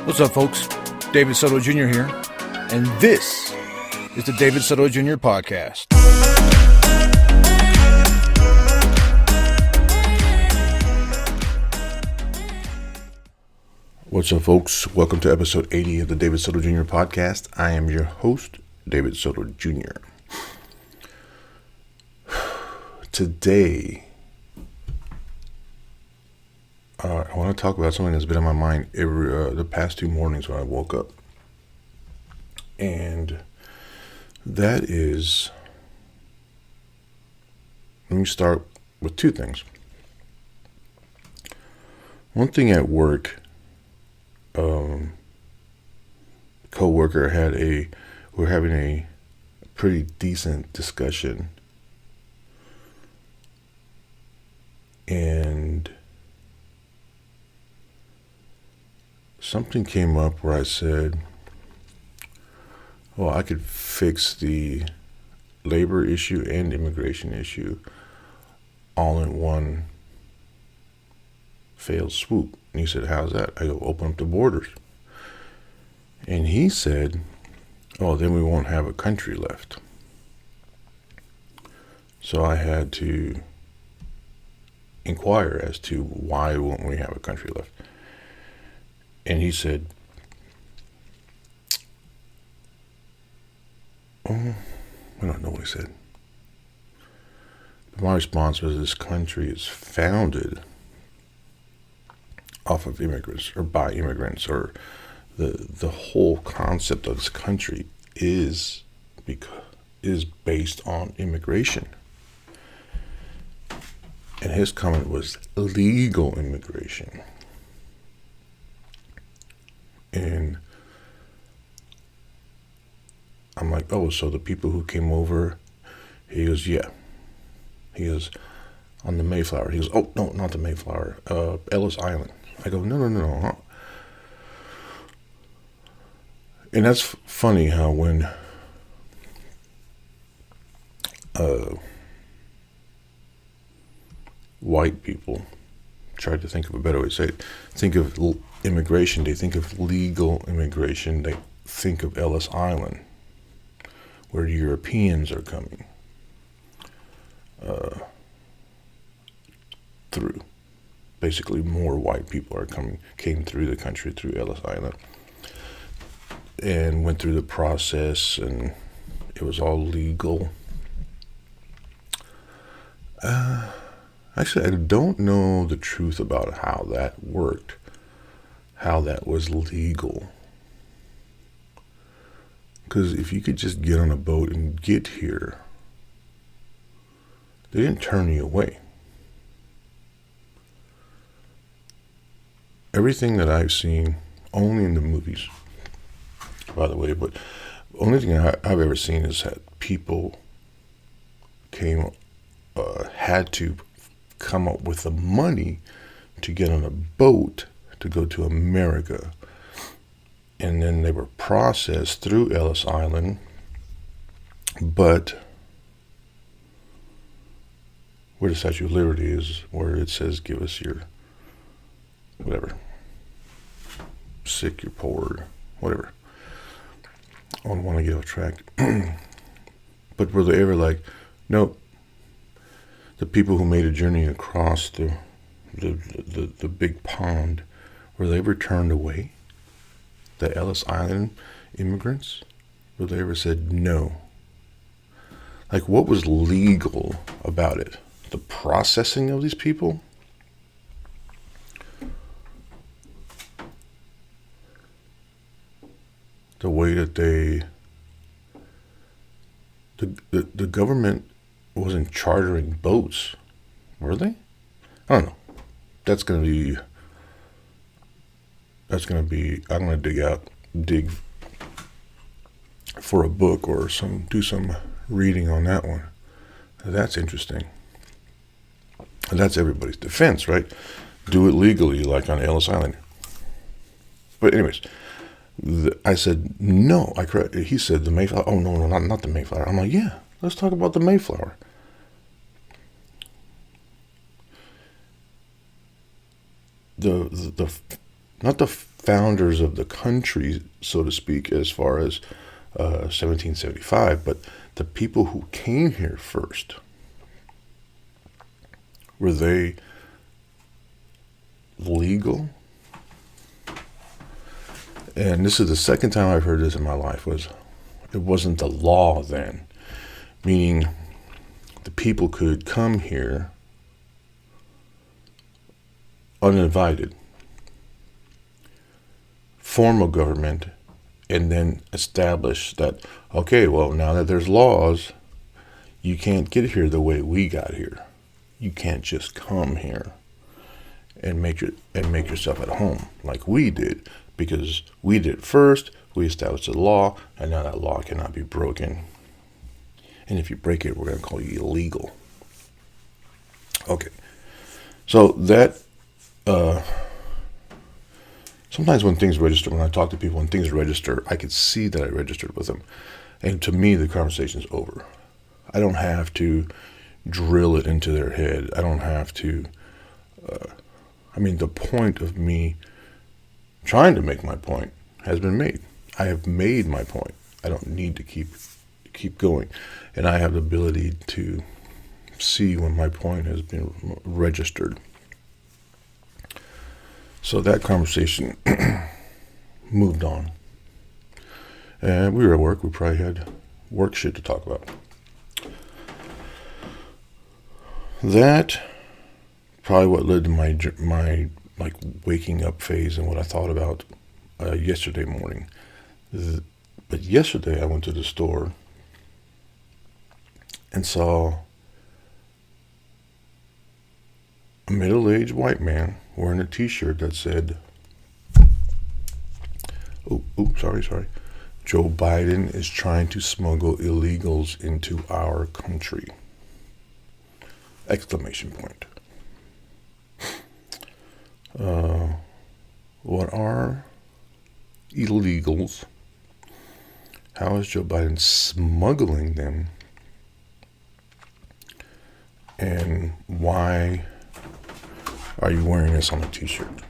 What's up, folks? David Soto Jr. here, and this is the David Soto Jr. podcast. What's up, folks? Welcome to episode 80 of the David Soto Jr. podcast. I am your host, David Soto Jr. Today, I want to talk about something that's been on my mind the past 2 mornings when I woke up. And that is, let me start with 2 things. One thing at work, co-worker we're having a pretty decent discussion. And something came up where I said, well, I could fix the labor issue and immigration issue all in one failed swoop. And he said, how's that? I go, open up the borders. And he said, oh, then we won't have a country left. So I had to inquire as to why won't we have a country left. And he said, oh, I don't know what he said. But my response was, this country is founded off of immigrants or by immigrants, or the whole concept of this country is based on immigration. And his comment was legal immigration. And I'm like, oh, so the people who came over, he goes, yeah. He goes, on the Mayflower. He goes, oh, no, not the Mayflower, Ellis Island. I go, no. And that's funny how when white people try to think of a better way to say it, think of immigration, they think of legal immigration, they think of Ellis Island, where Europeans are coming through. Basically, more white people came through the country through Ellis Island and went through the process, and it was all legal. Actually, I don't know the truth about how that worked, how that was legal. Because if you could just get on a boat and get here, they didn't turn you away. Everything that I've seen, only in the movies, by the way, but the only thing I've ever seen is that people had to come up with the money to get on a boat to go to America. And then they were processed through Ellis Island, but where the Statue of Liberty is, where it says, give us your whatever, sick, you're poor, whatever. I don't want to get off track. But were they ever like, nope, the people who made a journey across the big pond, were they ever turned away? The Ellis Island immigrants? Were they ever said no? Like, what was legal about it? The processing of these people? The way that the government wasn't chartering boats, were they? I don't know. I'm gonna dig for a book or do some reading on that one. That's interesting. And that's everybody's defense, right? Do it legally, like on Ellis Island. But anyways, I said, no. He said the Mayflower. Oh, no, not the Mayflower. I'm like, yeah, let's talk about the Mayflower. The not the founders of the country, so to speak, as far as 1775, but the people who came here first. Were they legal? And this is the second time I've heard this in my life. It wasn't the law then, meaning the people could come here uninvited, form a government, and then establish that, okay, well, now that there's laws, you can't get here the way we got here. You can't just come here and make yourself at home like we did, because we did it first. We established the law, and now that law cannot be broken. And if you break it, we're going to call you illegal. Okay, so that sometimes when things register, when I talk to people, when things register, I can see that I registered with them, and to me, the conversation's over. I don't have to drill it into their head. I don't have to. The point of me trying to make my point has been made. I have made my point. I don't need to keep going. And I have the ability to see when my point has been registered. So that conversation moved on. And we were at work. We probably had work shit to talk about. That probably what led to my like waking up phase and what I thought about yesterday morning. But yesterday I went to the store and saw a middle-aged white man wearing a t-shirt that said, sorry. Joe Biden is trying to smuggle illegals into our country. Exclamation point. What are illegals? How is Joe Biden smuggling them? And why are you wearing this on a t-shirt?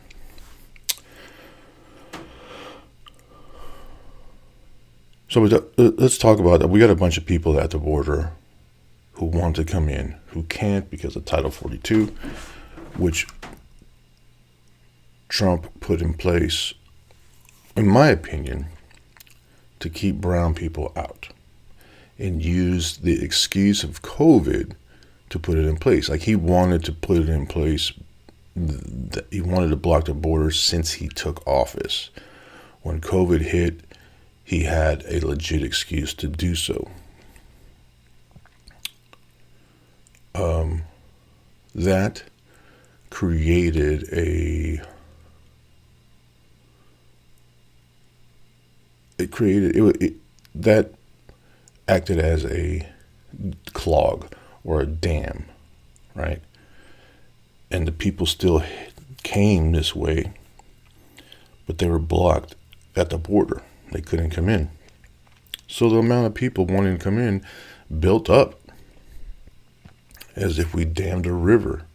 So let's talk about that. We got a bunch of people at the border who want to come in, who can't because of Title 42, which Trump put in place, in my opinion, to keep brown people out, and use the excuse of COVID to put it in place. Like, he wanted to put it in place. He wanted to block the border since he took office. When COVID hit, he had a legit excuse to do so. That created that acted as a clog or a dam, right? And the people still came this way, but they were blocked at the border. They couldn't come in. So the amount of people wanting to come in built up as if we dammed a river.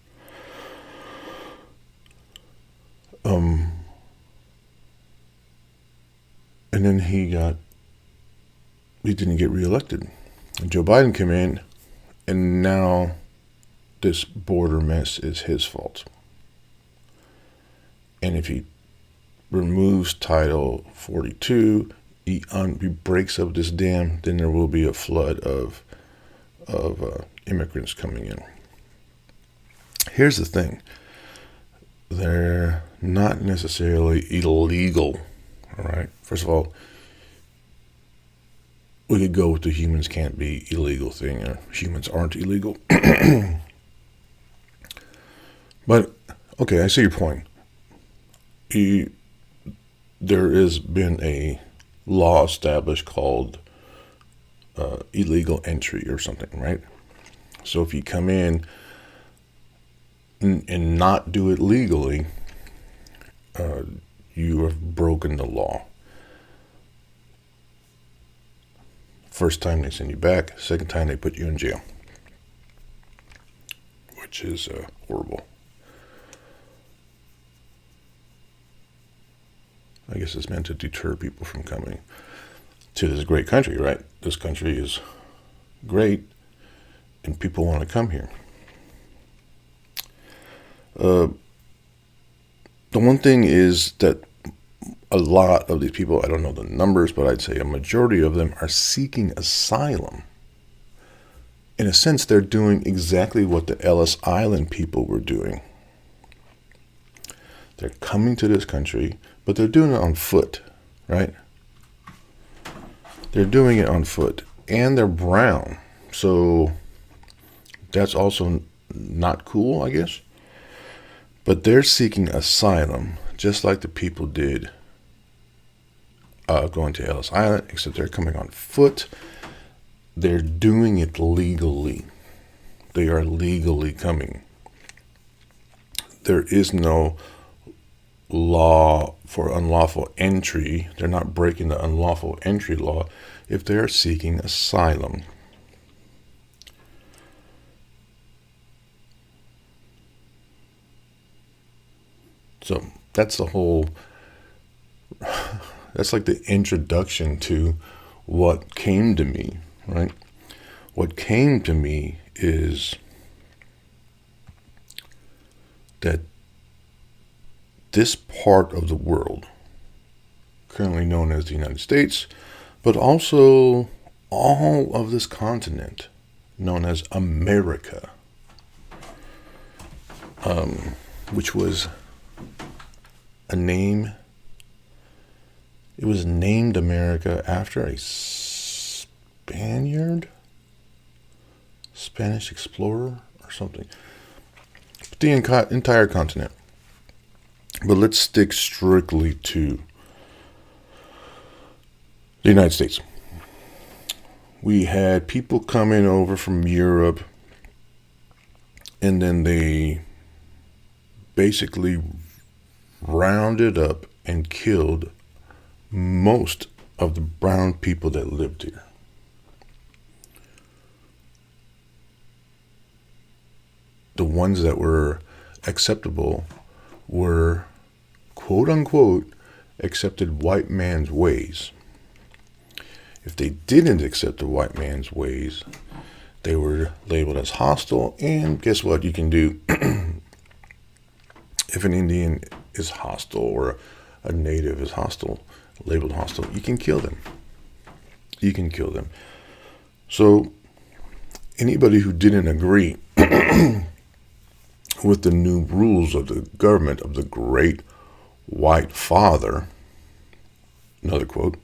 And then he didn't get reelected. And Joe Biden came in, and now this border mess is his fault. And if he removes Title 42, he breaks up this dam, then there will be a flood of immigrants coming in. Here's the thing. They're not necessarily illegal, all right? First of all, we could go with the humans can't be illegal thing, or humans aren't illegal. But, okay, I see your point. There has been a law established called illegal entry or something, right? So if you come in and not do it legally, you have broken the law. First time they send you back, second time they put you in jail, which is horrible. I guess it's meant to deter people from coming to this great country, right? This country is great, and people want to come here. The one thing is that a lot of these people, I don't know the numbers, but I'd say a majority of them are seeking asylum. In a sense, they're doing exactly what the Ellis Island people were doing. They're coming to this country, but they're doing it on foot, right? They're doing it on foot, and they're brown. So that's also not cool, I guess. But they're seeking asylum, just like the people did going to Ellis Island, except they're coming on foot. They're doing it legally. They are legally coming. There is no law for unlawful entry. They're not breaking the unlawful entry law if they're seeking asylum. So that's the whole, that's like the introduction to what came to me, right? What came to me is that this part of the world, currently known as the United States, but also all of this continent known as America, which was a name. It was named America after a Spanish explorer or something. But the entire continent. But let's stick strictly to the United States. We had people coming over from Europe, and then they basically rounded up and killed most of the brown people that lived here. The ones that were acceptable were, quote unquote, accepted white man's ways. If they didn't accept the white man's ways, they were labeled as hostile. And guess what you can do if an Indian is hostile or a native is hostile, labeled hostile? You can kill them. You can kill them. So anybody who didn't agree with the new rules of the government of the great white father, another quote,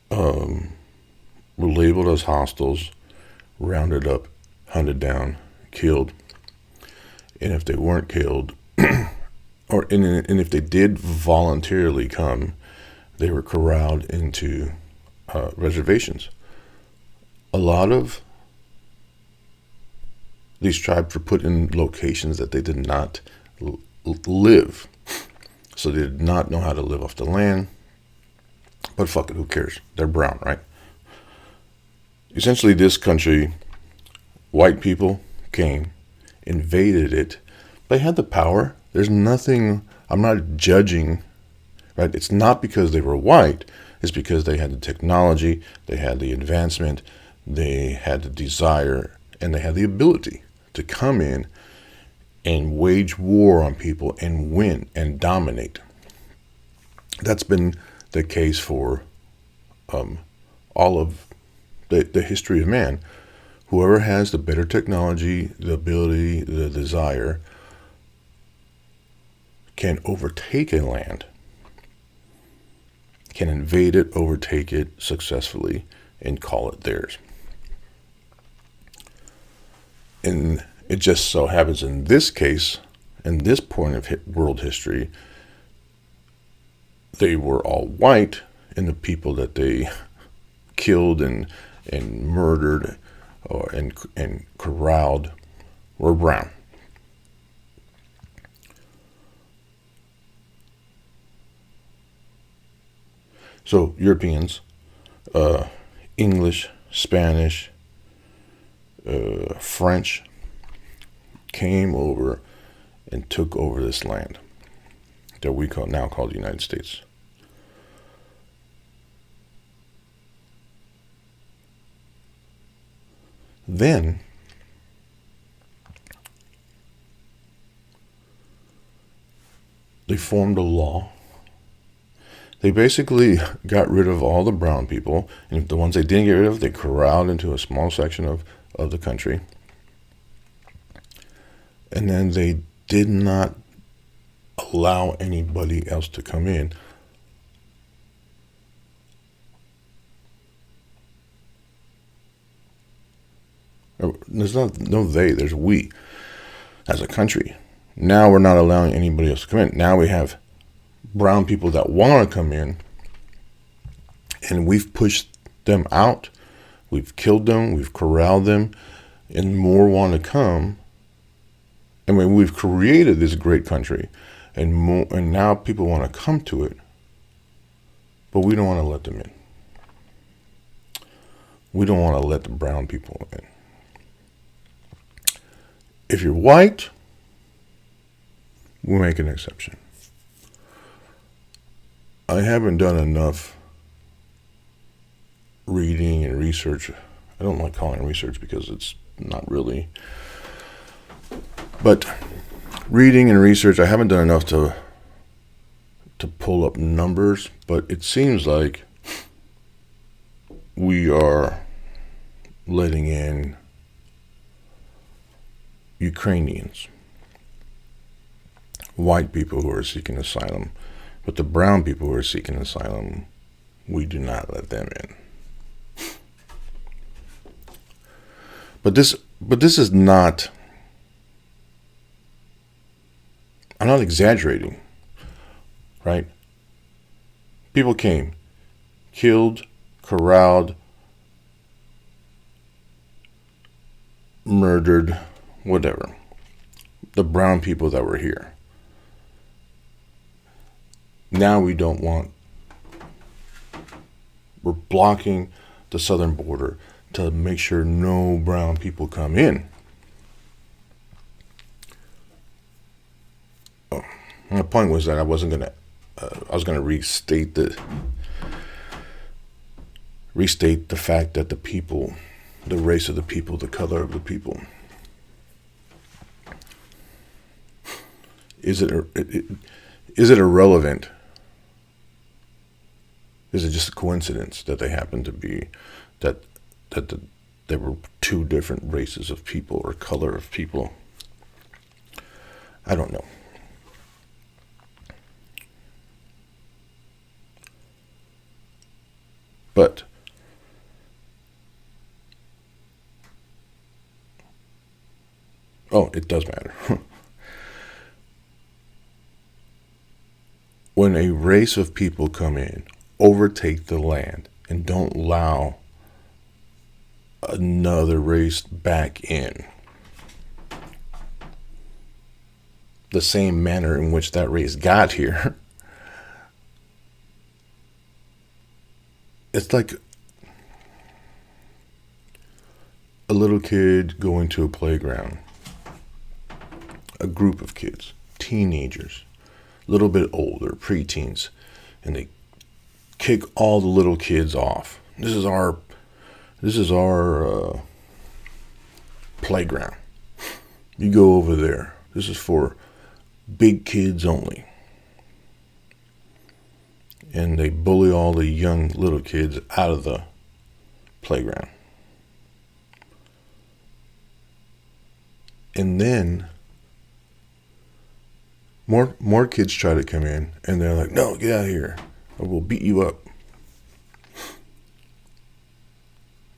were labeled as hostiles, rounded up, hunted down, killed. And if they weren't killed, and if they did voluntarily come, they were corralled into reservations. A lot of these tribes were put in locations that they did not live. So they did not know how to live off the land. But fuck it, who cares? They're brown, right? Essentially, this country, white people came, invaded it. They had the power. There's nothing, I'm not judging, right? It's not because they were white. It's because they had the technology, they had the advancement, they had the desire, and they had the ability to come in and wage war on people and win and dominate. That's been the case for all of the history of man. Whoever has the better technology, the ability, the desire, can overtake a land, can invade it, overtake it successfully, and call it theirs. And it just so happens in this case, in this point of world history, they were all white, and the people that they killed and murdered and corralled were brown. So Europeans, English, Spanish, French came over and took over this land. that we now call the United States. Then they formed a law. They basically got rid of all the brown people, and the ones they didn't get rid of, they corralled into a small section of the country. And then they did not allow anybody else to come in. There's no they, there's we as a country. Now we're not allowing anybody else to come in. Now we have brown people that want to come in, and we've pushed them out. We've killed them, we've corralled them, and more want to come. I mean, we've created this great country, and now people want to come to it, but we don't want to let them in. We don't want to let the brown people in. If you're white, we'll make an exception. I haven't done enough reading and research. I don't like calling it research because it's not really. But reading and research, I haven't done enough to pull up numbers, but it seems like we are letting in Ukrainians, white people who are seeking asylum, but the brown people who are seeking asylum, we do not let them in. But this is not, I'm not exaggerating, right? People came, killed, corralled, murdered, whatever, the brown people that were here. Now we don't want, we're blocking the southern border to make sure no brown people come in. Oh, my point was that I was going to restate the fact that the people, the race of the people, the color of the people, is it irrelevant? Is it just a coincidence that they happen to be that there were two different races of people or color of people? I don't know. But it does matter. When a race of people come in, overtake the land, and don't allow another race back in the same manner in which that race got here, it's like a little kid going to a playground, a group of kids, teenagers, a little bit older, preteens, and they kick all the little kids off. This is our playground. You go over there. This is for big kids only. And they bully all the young little kids out of the playground. And then more kids try to come in, and they're like, "No, get out of here, or we'll beat you up."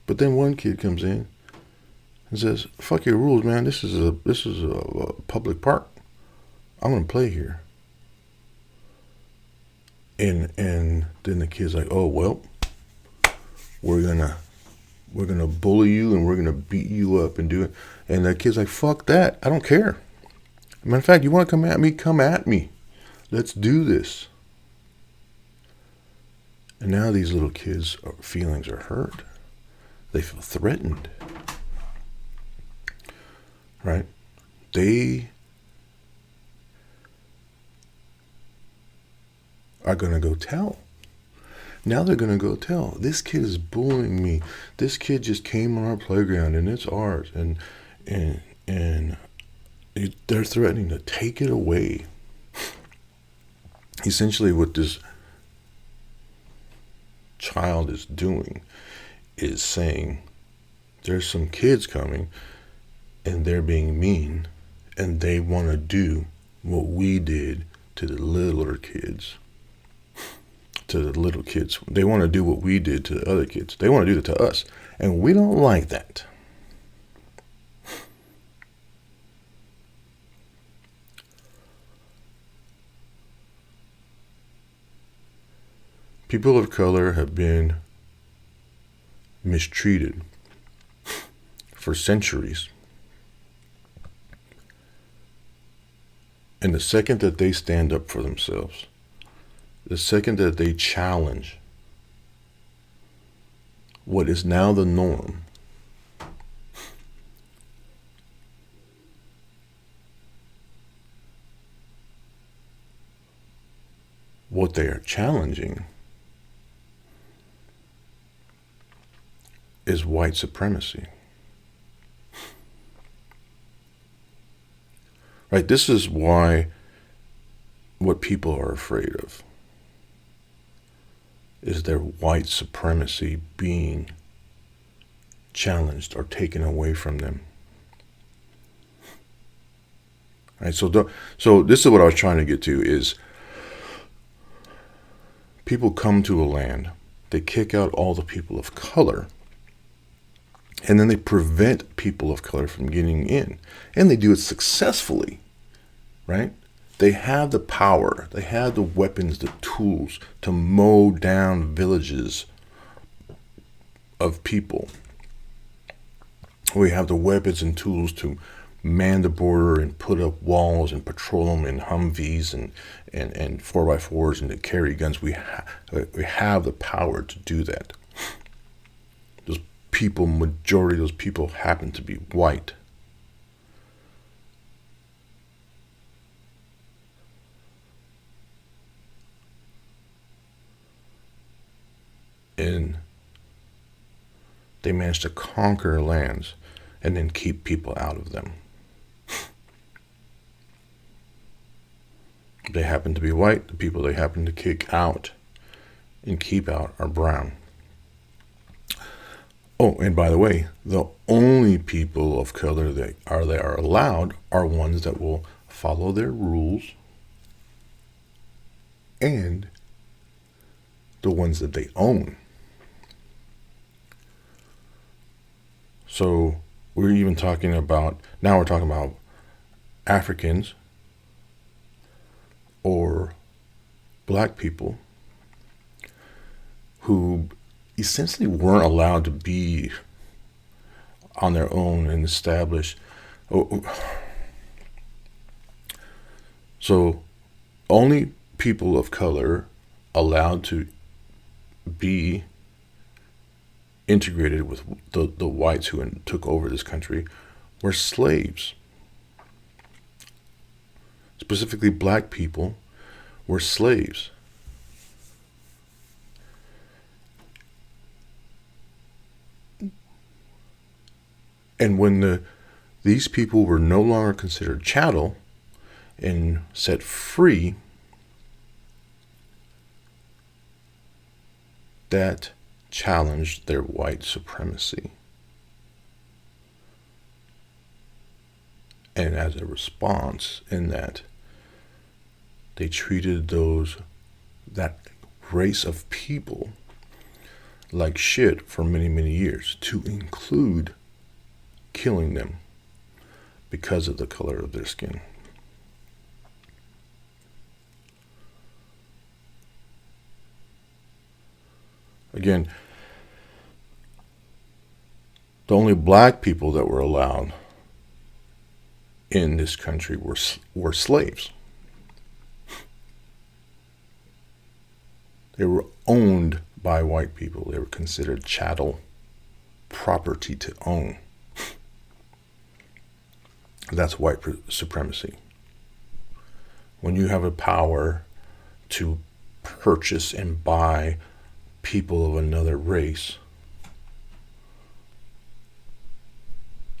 But then one kid comes in and says, "Fuck your rules, man. This is a public park. I'm gonna play here." And then the kid's like, "Oh well, we're gonna bully you and we're gonna beat you up and do it." And the kid's like, "Fuck that. I don't care. Matter of fact, you want to come at me? Come at me. Let's do this." And now these little kids' feelings are hurt. They feel threatened. Right? They are going to go tell. Now they're going to go tell. This kid is bullying me. This kid just came on our playground and it's ours. And they're threatening to take it away. Essentially what this child is doing is saying, there's some kids coming and they're being mean and they want to do what we did to the littler kids. To the little kids. They want to do what we did to the other kids. They want to do it to us. And we don't like that. People of color have been mistreated for centuries. And the second that they stand up for themselves, the second that they challenge what is now the norm, what they are challenging is white supremacy. Right? This is why what people are afraid of is their white supremacy being challenged or taken away from them. Right? So this is what I was trying to get to is people come to a land, they kick out all the people of color, and then they prevent people of color from getting in. And they do it successfully, right? They have the power, they have the weapons, the tools to mow down villages of people. We have the weapons and tools to man the border and put up walls and patrol them in Humvees and 4x4s and to carry guns. We have the power to do that. Those people, majority of those people happen to be white. And they managed to conquer lands and then keep people out of them. They happen to be white. The people they happen to kick out and keep out are brown. Oh, and by the way, the only people of color that are allowed are ones that will follow their rules and the ones that they own. So we're even talking about, now we're talking about Africans or black people who essentially weren't allowed to be on their own and establish. So only people of color allowed to be integrated with the whites who took over this country were slaves. Specifically, black people were slaves. And when these people were no longer considered chattel and set free, that challenged their white supremacy. And as a response in that, they treated that race of people like shit for many, many years, to include killing them because of the color of their skin. Again, the only black people that were allowed in this country were slaves. They were owned by white people. They were considered chattel, property to own. That's white supremacy. When you have a power to purchase and buy people of another race.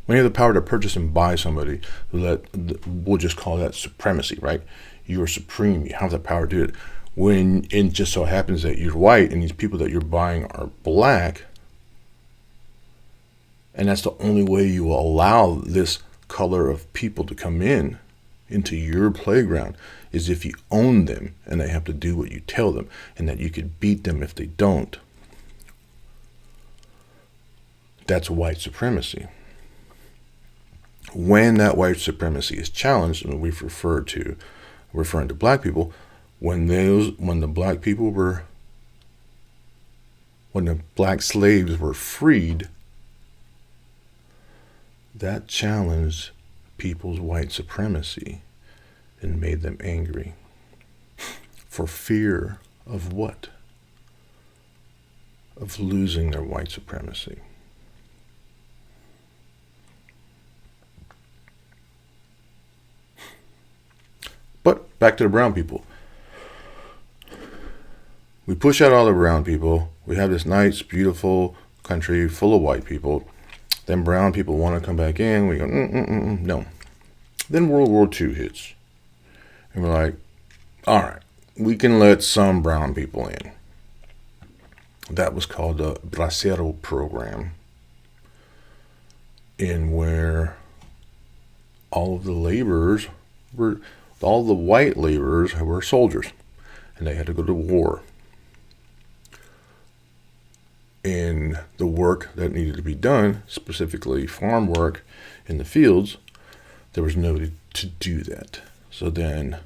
When you have the power to purchase and buy somebody, we'll just call that supremacy, right? You are supreme. You have the power to do it. When it just so happens that you're white and these people that you're buying are black, and that's the only way you will allow this color of people to come into your playground, is if you own them and they have to do what you tell them, and that you could beat them if they don't. That's white supremacy. When that white supremacy is challenged, and we've referring to black people, when the black slaves were freed, that challenged people's white supremacy and made them angry. For fear of what? Of losing their white supremacy. But back to the brown people. We push out all the brown people. We have this nice, beautiful country full of white people. Then brown people want to come back in. We go, no. Then World War II hits. And we're like, all right, we can let some brown people in. That was called the Bracero program, in where all the white laborers were soldiers, and they had to go to war. And the work that needed to be done, specifically farm work in the fields, there was nobody to do that. So then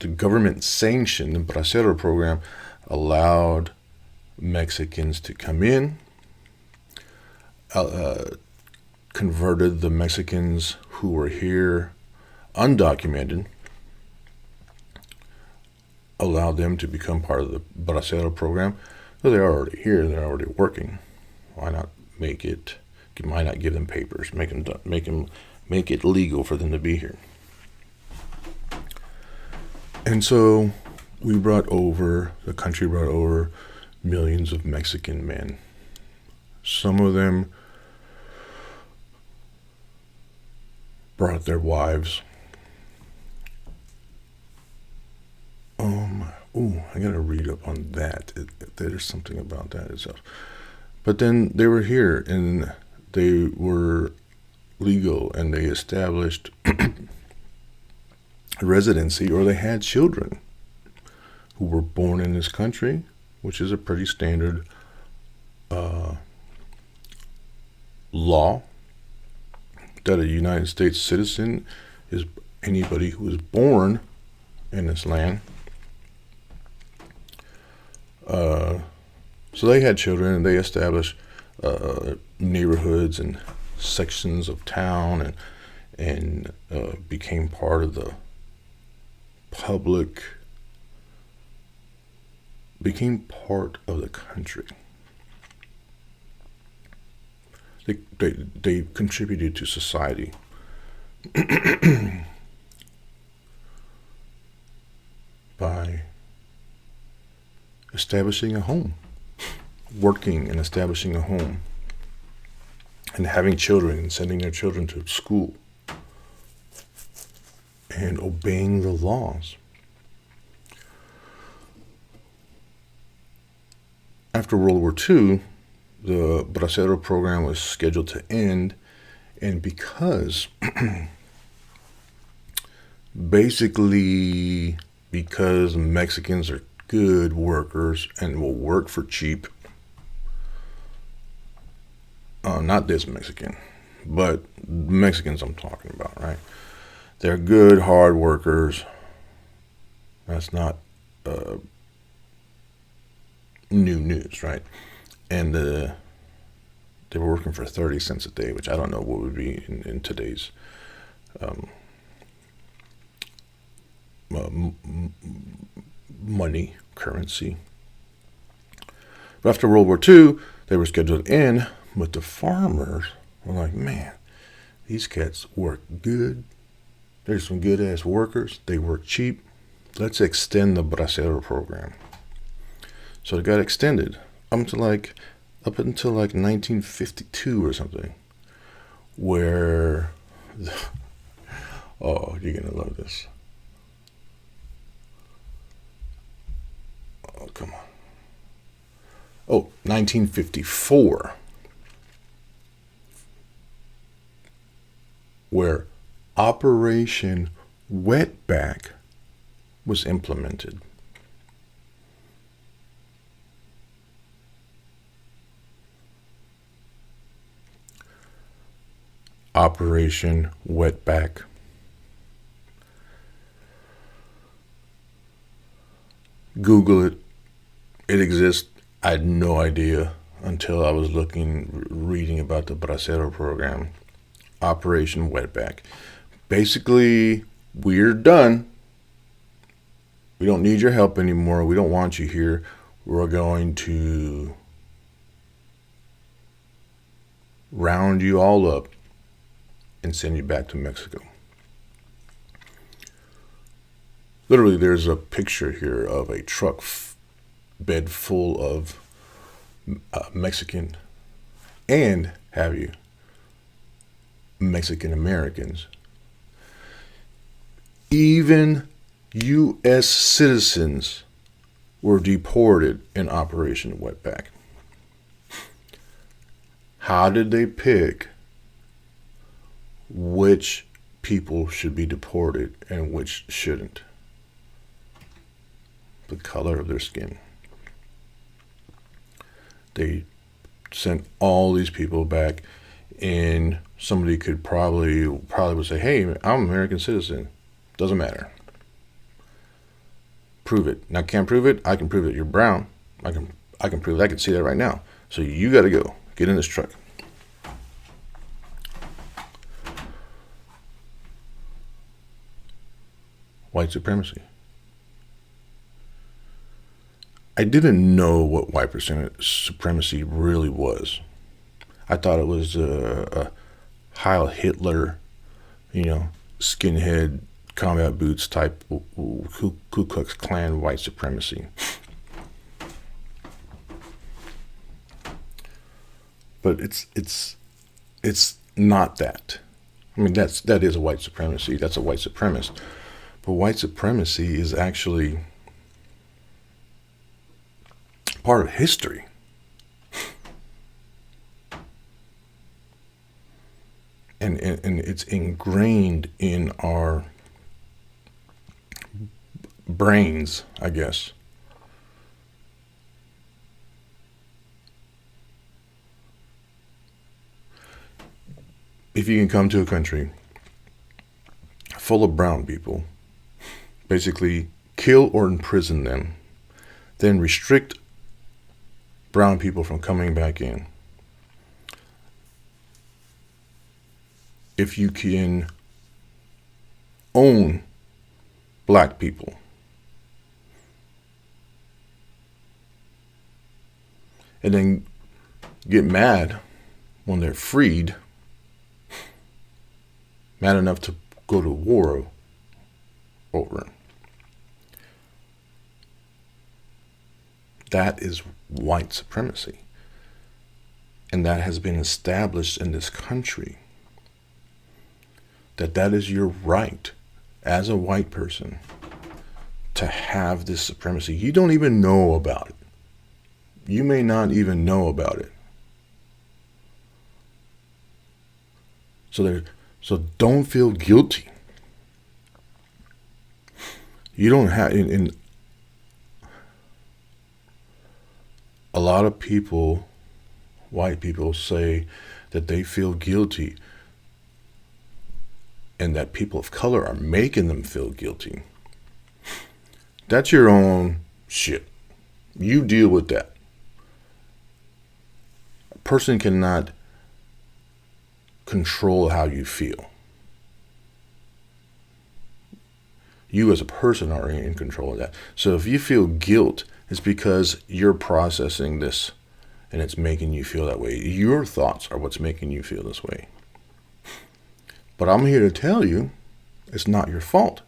the government sanctioned the Bracero program, allowed Mexicans to come in, converted the Mexicans who were here undocumented, allowed them to become part of the Bracero program. So they're already here, they're already working. Why not make it? Why not give them papers? Make it legal for them to be here. And so the country brought over millions of Mexican men. Some of them brought their wives. I gotta read up on that. There's something about that itself. But then they were here and they were legal and they established residency, or they had children who were born in this country, which is a pretty standard law, that a United States citizen is anybody who is born in this land. So they had children, and they established neighborhoods and sections of town, and became part of the public, became part of the country. They contributed to society. By establishing a home, working and establishing a home, and having children and sending their children to school, and obeying the laws. After World War II, the Bracero program was scheduled to end, and because Mexicans are good workers and will work for cheap. Not this Mexican, but Mexicans I'm talking about, right? They're good, hard workers. That's not new news, right? And they were working for 30 cents a day, which I don't know what would be in today's money, currency. But after World War II, they were scheduled to end, but the farmers were like, man, these cats work good. There's some good ass workers. They work cheap. let's extend the Bracero program. So it got extended up until like 1952 or something, where oh, you're gonna love this. Oh, come on. Oh, 1954, where Operation Wetback was implemented. Operation Wetback. Google it. It exists. I had no idea until I was reading about the Bracero program. Operation Wetback. Basically, we're done. We don't need your help anymore. We don't want you here. We're going to round you all up and send you back to Mexico. Literally, there's a picture here of a truck bed full of Mexican and Mexican Americans. Even U.S. citizens were deported in Operation Wetback. How did they pick which people should be deported and which shouldn't? The color of their skin. They sent all these people back, and somebody could probably would say, "Hey, I'm an American citizen. Doesn't matter. Prove it." Now, can't prove it. I can prove it. You're brown. I can prove it. I can see that right now. So you got to go. Get in this truck. White supremacy. I didn't know what white supremacy really was. I thought it was a Heil Hitler, skinhead, combat boots type Ku Klux Klan white supremacy. But it's not that. I mean, that is a white supremacy. That's a white supremacist. But white supremacy is actually part of history. And it's ingrained in our brains, I guess. If you can come to a country full of brown people, basically kill or imprison them, then restrict brown people from coming back in. If you can own black people, and then get mad when they're freed, mad enough to go to war over them, that is white supremacy. And that has been established in this country. That is your right as a white person to have this supremacy. You don't even know about it. You may not even know about it. So don't feel guilty. You don't have in a lot of people, white people, say that they feel guilty and that people of color are making them feel guilty. That's your own shit. You deal with that. A person cannot control how you feel. You as a person are in control of that. So if you feel guilt, it's because you're processing this and it's making you feel that way. Your thoughts are what's making you feel this way. But I'm here to tell you, it's not your fault.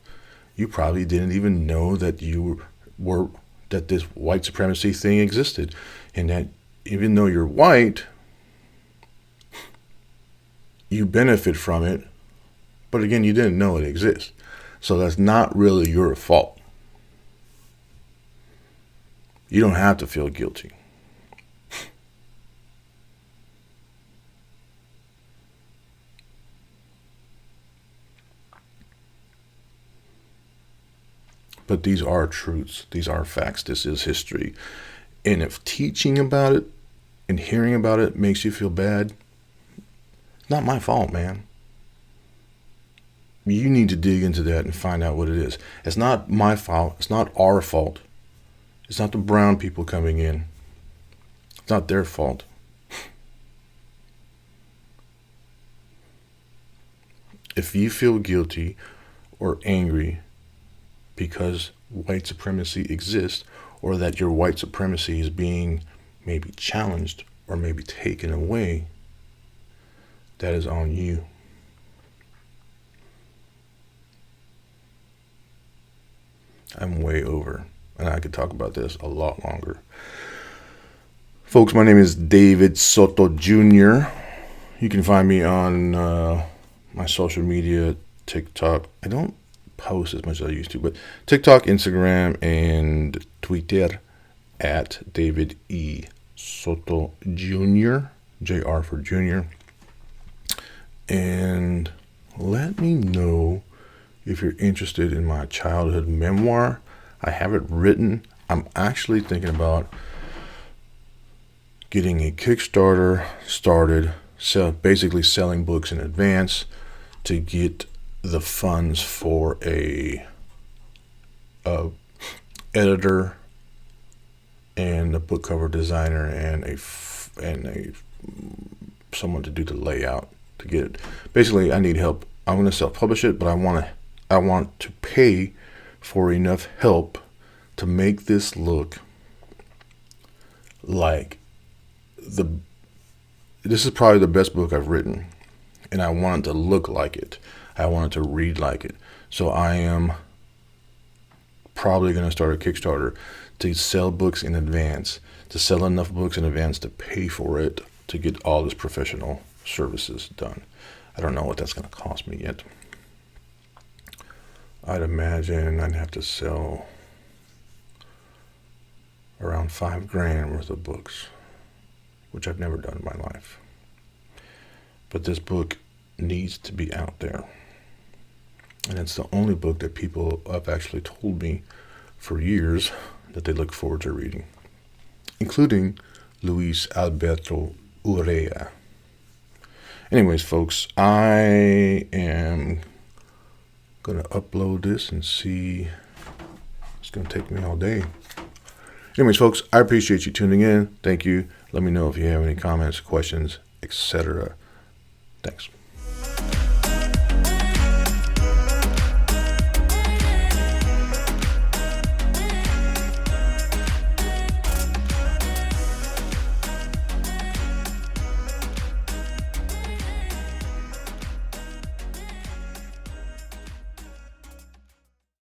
You probably didn't even know that that this white supremacy thing existed, and that even though you're white, you benefit from it. But again, you didn't know it exists. So that's not really your fault. You don't have to feel guilty. But these are truths. These are facts. This is history. And if teaching about it and hearing about it makes you feel bad, it's not my fault, man. You need to dig into that and find out what it is. It's not my fault. It's not our fault. It's not the brown people coming in. It's not their fault. If you feel guilty or angry because white supremacy exists, or that your white supremacy is being maybe challenged or maybe taken away, that is on you. I'm way over, and I could talk about this a lot longer. Folks, my name is David Soto Jr. You can find me on my social media, TikTok. I don't post as much as I used to, but TikTok, Instagram, and Twitter at David E. Soto Jr. JR for Junior. And let me know if you're interested in my childhood memoir. I have it written. I'm actually thinking about getting a Kickstarter started, basically selling books in advance to get the funds for a editor and a book cover designer and a someone to do the layout to get it. Basically, I need help. I'm going to self-publish it, but I want to pay for enough help to make this look like this is probably the best book I've written, and I want it to look like it. I want it to read like it. So I am probably going to start a Kickstarter to sell books in advance, to sell enough books in advance to pay for it, to get all this professional services done. I don't know what that's going to cost me yet. I'd imagine I'd have to sell around $5,000 worth of books, which I've never done in my life. But this book needs to be out there. And it's the only book that people have actually told me for years that they look forward to reading, including Luis Alberto Urrea. Anyways, folks, I am going to upload this and see. It's going to take me all day. Anyways, folks, I appreciate you tuning in. Thank you. Let me know if you have any comments, questions, etc. Thanks.